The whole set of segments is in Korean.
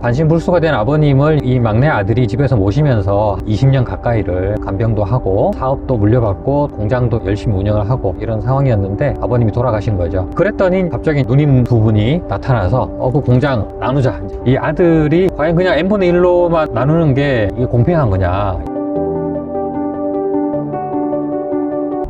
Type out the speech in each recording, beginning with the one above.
반신불수가 된 아버님을 이 막내 아들이 집에서 모시면서 20년 가까이를 간병도 하고 사업도 물려받고 공장도 열심히 운영을 하고 이런 상황이었는데 아버님이 돌아가신 거죠. 그랬더니 갑자기 누님 두 분이 나타나서 그 공장 나누자. 이 아들이 과연 그냥 n분의 1로만 나누는 게 이게 공평한 거냐.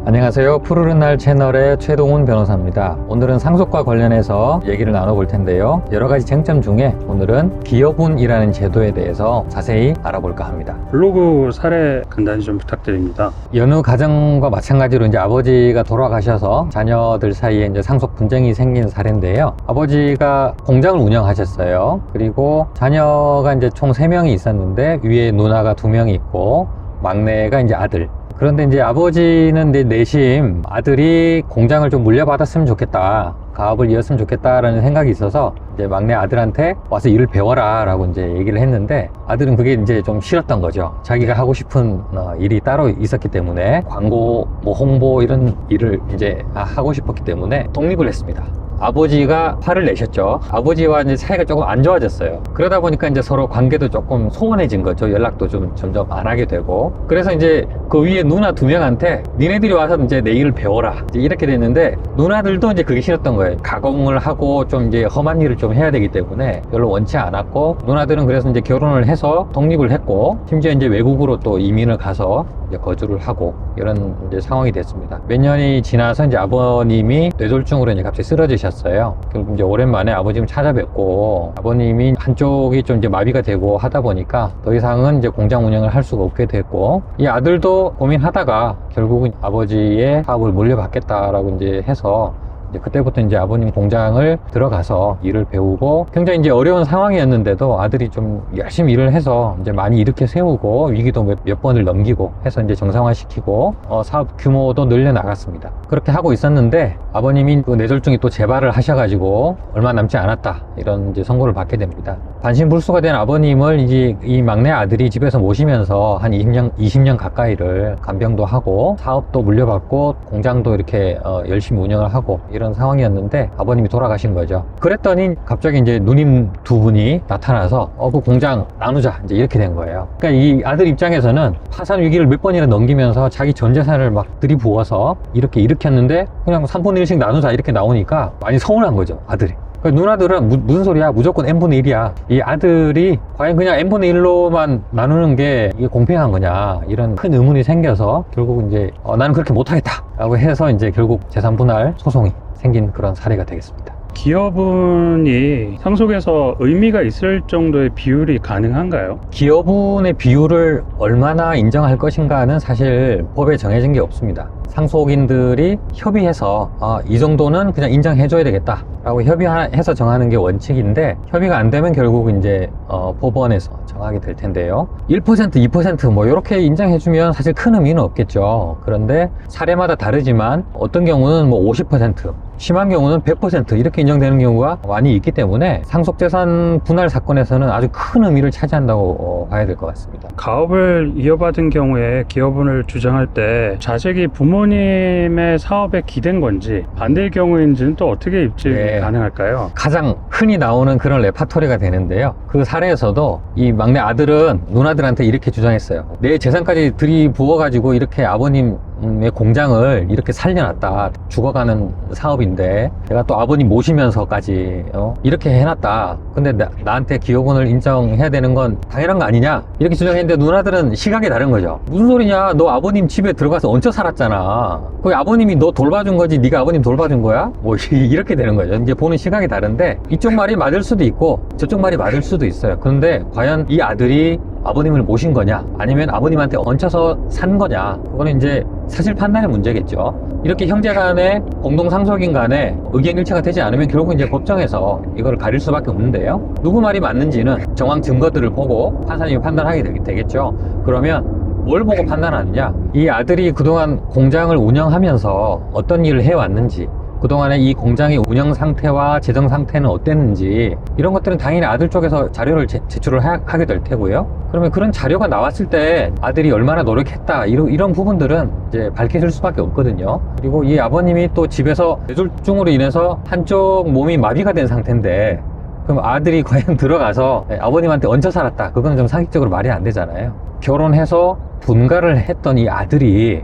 안녕하세요. 푸르른 날 채널의 최동훈 변호사입니다. 오늘은 상속과 관련해서 얘기를 나눠볼 텐데요. 여러 가지 쟁점 중에 오늘은 기여분이라는 제도에 대해서 자세히 알아볼까 합니다. 블로그 사례 간단히 좀 부탁드립니다. 여느 가정과 마찬가지로 이제 아버지가 돌아가셔서 자녀들 사이에 이제 상속 분쟁이 생긴 사례인데요. 아버지가 공장을 운영하셨어요. 그리고 자녀가 이제 총 3명이 있었는데 위에 누나가 2명이 있고 막내가 이제 아들. 그런데 이제 아버지는 내심 아들이 공장을 좀 물려받았으면 좋겠다, 가업을 이었으면 좋겠다라는 생각이 있어서 이제 막내 아들한테 와서 일을 배워라 라고 이제 얘기를 했는데, 아들은 그게 이제 좀 싫었던 거죠. 자기가 하고 싶은 일이 따로 있었기 때문에 광고, 홍보 이런 일을 이제 하고 싶었기 때문에 독립을 했습니다. 아버지가 화를 내셨죠. 아버지와 이제 사이가 조금 안 좋아졌어요. 그러다 보니까 이제 서로 관계도 조금 소원해진 거죠. 연락도 좀 점점 안 하게 되고. 그래서 이제 그 위에 누나 2명한테 니네들이 와서 이제 내 일을 배워라, 이제 이렇게 됐는데, 누나들도 이제 그게 싫었던 거예요. 가공을 하고 좀 이제 험한 일을 좀 해야 되기 때문에 별로 원치 않았고, 누나들은 그래서 이제 결혼을 해서 독립을 했고, 심지어 이제 외국으로 또 이민을 가서 이제 거주를 하고 이런 이제 상황이 됐습니다. 몇 년이 지나서 이제 아버님이 뇌졸중으로 이제 갑자기 쓰러지셨어요. 결국 이제 오랜만에 아버님을 찾아뵙고, 아버님이 한쪽이 좀 이제 마비가 되고 하다 보니까 더 이상은 이제 공장 운영을 할 수가 없게 됐고, 이 아들도 고민하다가 결국은 아버지의 사업을 물려받겠다라고 이제 해서 이제 그때부터 이제 아버님 공장을 들어가서 일을 배우고, 굉장히 이제 어려운 상황이었는데도 아들이 좀 열심히 일을 해서 이제 많이 일으켜 세우고, 위기도 몇 번을 넘기고 해서 이제 정상화시키고 사업 규모도 늘려 나갔습니다. 그렇게 하고 있었는데 아버님이 그 뇌졸중이 또 재발을 하셔가지고 얼마 남지 않았다, 이런 이제 선고를 받게 됩니다. 반신불수가 된 아버님을 이제 이 막내 아들이 집에서 모시면서 한 20년 가까이를 간병도 하고 사업도 물려받고 공장도 이렇게 열심히 운영을 하고 이런 상황이었는데 아버님이 돌아가신 거죠. 그랬더니 갑자기 이제 누님 두 분이 나타나서 그 공장 나누자, 이제 이렇게 된 거예요. 그러니까 이 아들 입장에서는 파산 위기를 몇 번이나 넘기면서 자기 전 재산을 막 들이부어서 이렇게 일으켰는데 그냥 3분의 1씩 나누자 이렇게 나오니까 많이 서운한 거죠, 아들이. 누나들은 무슨 소리야, 무조건 n분의 1이야, 이 아들이 과연 그냥 n분의 1로만 나누는 게 이게 공평한 거냐, 이런 큰 의문이 생겨서 결국 이제 나는 그렇게 못하겠다 라고 해서 이제 결국 재산 분할 소송이 생긴 그런 사례가 되겠습니다. 기여분이 상속에서 의미가 있을 정도의 비율이 가능한가요? 기여분의 비율을 얼마나 인정할 것인가는 사실 법에 정해진 게 없습니다. 상속인들이 협의해서 이 정도는 그냥 인정해줘야 되겠다 라고 협의해서 정하는 게 원칙인데, 협의가 안 되면 결국 이제 법원에서 정하게 될 텐데요. 1%, 2% 뭐 이렇게 인정해주면 사실 큰 의미는 없겠죠. 그런데 사례마다 다르지만 어떤 경우는 뭐 50%, 심한 경우는 100% 이렇게 인정되는 경우가 많이 있기 때문에 상속재산 분할 사건에서는 아주 큰 의미를 차지한다고 봐야 될 것 같습니다. 가업을 이어받은 경우에 기여분을 주장할 때 자식이 부모님의 사업에 기댄 건지 반대의 경우인지는 또 어떻게 입증이 가능할까요? 가장 흔히 나오는 그런 레파토리가 되는데요. 그 사례에서도 이 막내 아들은 누나들한테 이렇게 주장했어요. 내 재산까지 들이부어가지고 이렇게 아버님의 공장을 이렇게 살려놨다. 죽어가는 사업인데 내가 또 아버님 모시면서까지 이렇게 해놨다. 근데 나한테 기여분을 인정해야 되는 건 당연한 거 아니냐, 이렇게 주장했는데 누나들은 시각이 다른 거죠. 무슨 소리냐, 너 아버님 집에 들어가서 얹혀 살았잖아. 거기 아버님이 너 돌봐준 거지 네가 아버님 돌봐준 거야? 뭐 이렇게 되는 거죠. 이제 보는 시각이 다른데 이쪽 말이 맞을 수도 있고 저쪽 말이 맞을 수도 있어요. 그런데 과연 이 아들이 아버님을 모신 거냐, 아니면 아버님한테 얹혀서 산 거냐, 그거는 이제 사실 판단의 문제겠죠. 이렇게 형제 간에 공동 상속인 간에 의견 일치가 되지 않으면 결국은 이제 법정에서 이걸 가릴 수밖에 없는데요. 누구 말이 맞는지는 정황 증거들을 보고 판사님이 판단하게 되겠죠. 그러면 뭘 보고 판단하느냐, 이 아들이 그동안 공장을 운영하면서 어떤 일을 해왔는지, 그동안에 이 공장의 운영 상태와 재정 상태는 어땠는지, 이런 것들은 당연히 아들 쪽에서 자료를 제출을 하게 될 테고요. 그러면 그런 자료가 나왔을 때 아들이 얼마나 노력했다, 이런 부분들은 이제 밝혀질 수밖에 없거든요. 그리고 이 아버님이 또 집에서 뇌졸중으로 인해서 한쪽 몸이 마비가 된 상태인데 그럼 아들이 과연 들어가서 아버님한테 얹혀 살았다, 그거는 좀 상식적으로 말이 안 되잖아요. 결혼해서 분가를 했던 이 아들이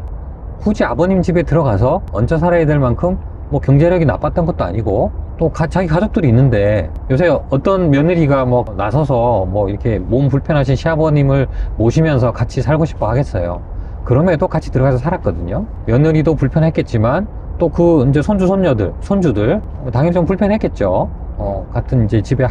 굳이 아버님 집에 들어가서 얹혀 살아야 될 만큼 뭐 경제력이 나빴던 것도 아니고, 또 자기 가족들이 있는데, 요새 어떤 며느리가 뭐 나서서 뭐 이렇게 몸 불편하신 시아버님을 모시면서 같이 살고 싶어 하겠어요. 그럼에도 같이 들어가서 살았거든요. 며느리도 불편했겠지만 또 그 이제 손주들 당연히 좀 불편했겠죠. 같은 이제 집에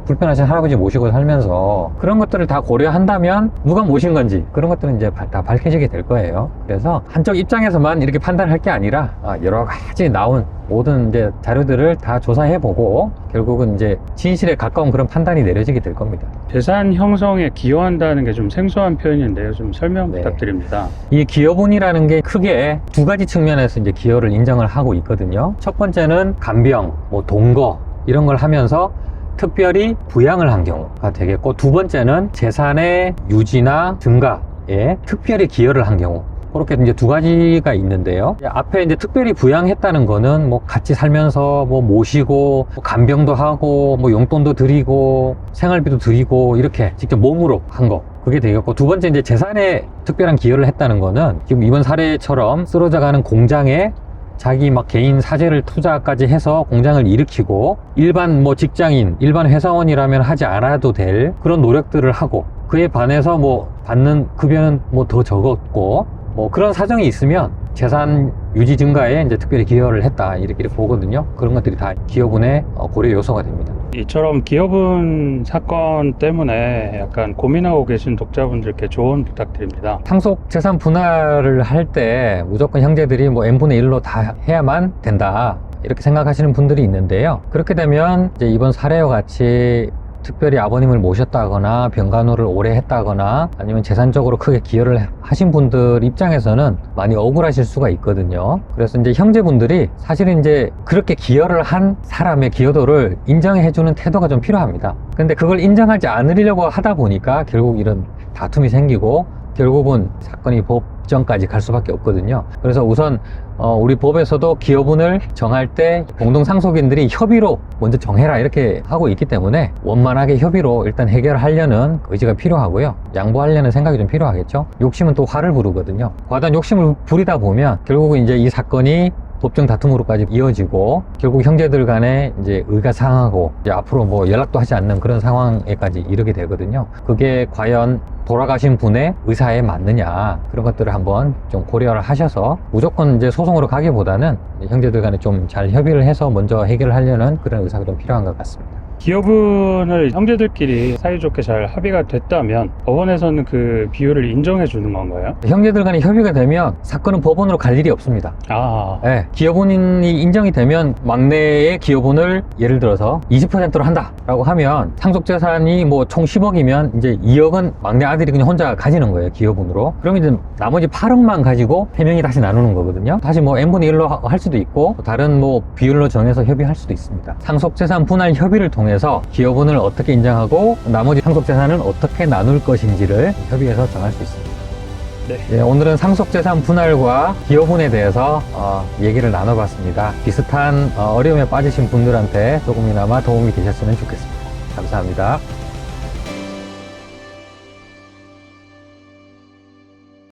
불편하신 할아버지 모시고 살면서 그런 것들을 다 고려한다면 누가 모신 건지 그런 것들은 이제 다 밝혀지게 될 거예요. 그래서 한쪽 입장에서만 이렇게 판단할 게 아니라 여러 가지 나온 모든 이제 자료들을 다 조사해보고 결국은 이제 진실에 가까운 그런 판단이 내려지게 될 겁니다. 재산 형성에 기여한다는 게 좀 생소한 표현인데요. 좀 설명 네. 부탁드립니다. 이 기여분이라는 게 크게 두 가지 측면에서 이제 기여를 인정을 하고 있거든요. 첫 번째는 간병, 뭐 동거 이런 걸 하면서 특별히 부양을 한 경우가 되겠고, 두 번째는 재산의 유지나 증가에 특별히 기여를 한 경우. 그렇게 이제 두 가지가 있는데요. 앞에 이제 특별히 부양했다는 거는 뭐 같이 살면서 뭐 모시고 뭐 간병도 하고 뭐 용돈도 드리고 생활비도 드리고 이렇게 직접 몸으로 한 거. 그게 되겠고, 두 번째 이제 재산에 특별한 기여를 했다는 거는 지금 이번 사례처럼 쓰러져가는 공장에 자기 막 개인 사재를 투자까지 해서 공장을 일으키고 일반 뭐 직장인, 일반 회사원이라면 하지 않아도 될 그런 노력들을 하고, 그에 반해서 뭐 받는 급여는 뭐 더 적었고 뭐 그런 사정이 있으면 재산 유지 증가에 이제 특별히 기여를 했다, 이렇게 보거든요. 그런 것들이 다 기여분의 고려 요소가 됩니다. 이처럼 기여분 사건 때문에 약간 고민하고 계신 독자분들께 조언 부탁드립니다. 상속 재산 분할을 할 때 무조건 형제들이 뭐 n분의 1로 다 해야만 된다, 이렇게 생각하시는 분들이 있는데요. 그렇게 되면 이제 이번 사례와 같이 특별히 아버님을 모셨다거나 병간호를 오래 했다거나 아니면 재산적으로 크게 기여를 하신 분들 입장에서는 많이 억울하실 수가 있거든요. 그래서 이제 형제분들이 사실은 이제 그렇게 기여를 한 사람의 기여도를 인정해주는 태도가 좀 필요합니다. 근데 그걸 인정하지 않으려고 하다 보니까 결국 이런 다툼이 생기고 결국은 사건이 법정까지 갈 수밖에 없거든요. 그래서 우선 우리 법에서도 기여분을 정할 때 공동상속인들이 협의로 먼저 정해라, 이렇게 하고 있기 때문에 원만하게 협의로 일단 해결하려는 의지가 필요하고요. 양보하려는 생각이 좀 필요하겠죠. 욕심은 또 화를 부르거든요. 과도한 욕심을 부리다 보면 결국은 이제 이 사건이 법정 다툼으로까지 이어지고 결국 형제들 간에 이제 의가 상하고 이제 앞으로 뭐 연락도 하지 않는 그런 상황에까지 이르게 되거든요. 그게 과연 돌아가신 분의 의사에 맞느냐, 그런 것들을 한번 좀 고려를 하셔서 무조건 이제 소송으로 가기보다는 형제들 간에 좀 잘 협의를 해서 먼저 해결을 하려는 그런 의사가 좀 필요한 것 같습니다. 기여분을 형제들끼리 사이좋게 잘 합의가 됐다면 법원에서는 그 비율을 인정해 주는 건가요? 형제들 간에 협의가 되면 사건은 법원으로 갈 일이 없습니다. 네, 기여분이 인정이 되면 막내의 기여분을 예를 들어서 20%로 한다라고 하면 상속재산이 뭐 총 10억이면 이제 2억은 막내 아들이 그냥 혼자 가지는 거예요, 기여분으로. 그럼 이제 나머지 8억만 가지고 3명이 다시 나누는 거거든요. 다시 뭐 n분의 1로 할 수도 있고 다른 뭐 비율로 정해서 협의할 수도 있습니다. 상속재산 분할 협의를 통해서 기여분을 어떻게 인정하고 나머지 상속재산은 어떻게 나눌 것인지를 협의해서 정할 수 있습니다. 네. 오늘은 상속재산 분할과 기여분에 대해서 얘기를 나눠봤습니다. 비슷한 어려움에 빠지신 분들한테 조금이나마 도움이 되셨으면 좋겠습니다. 감사합니다.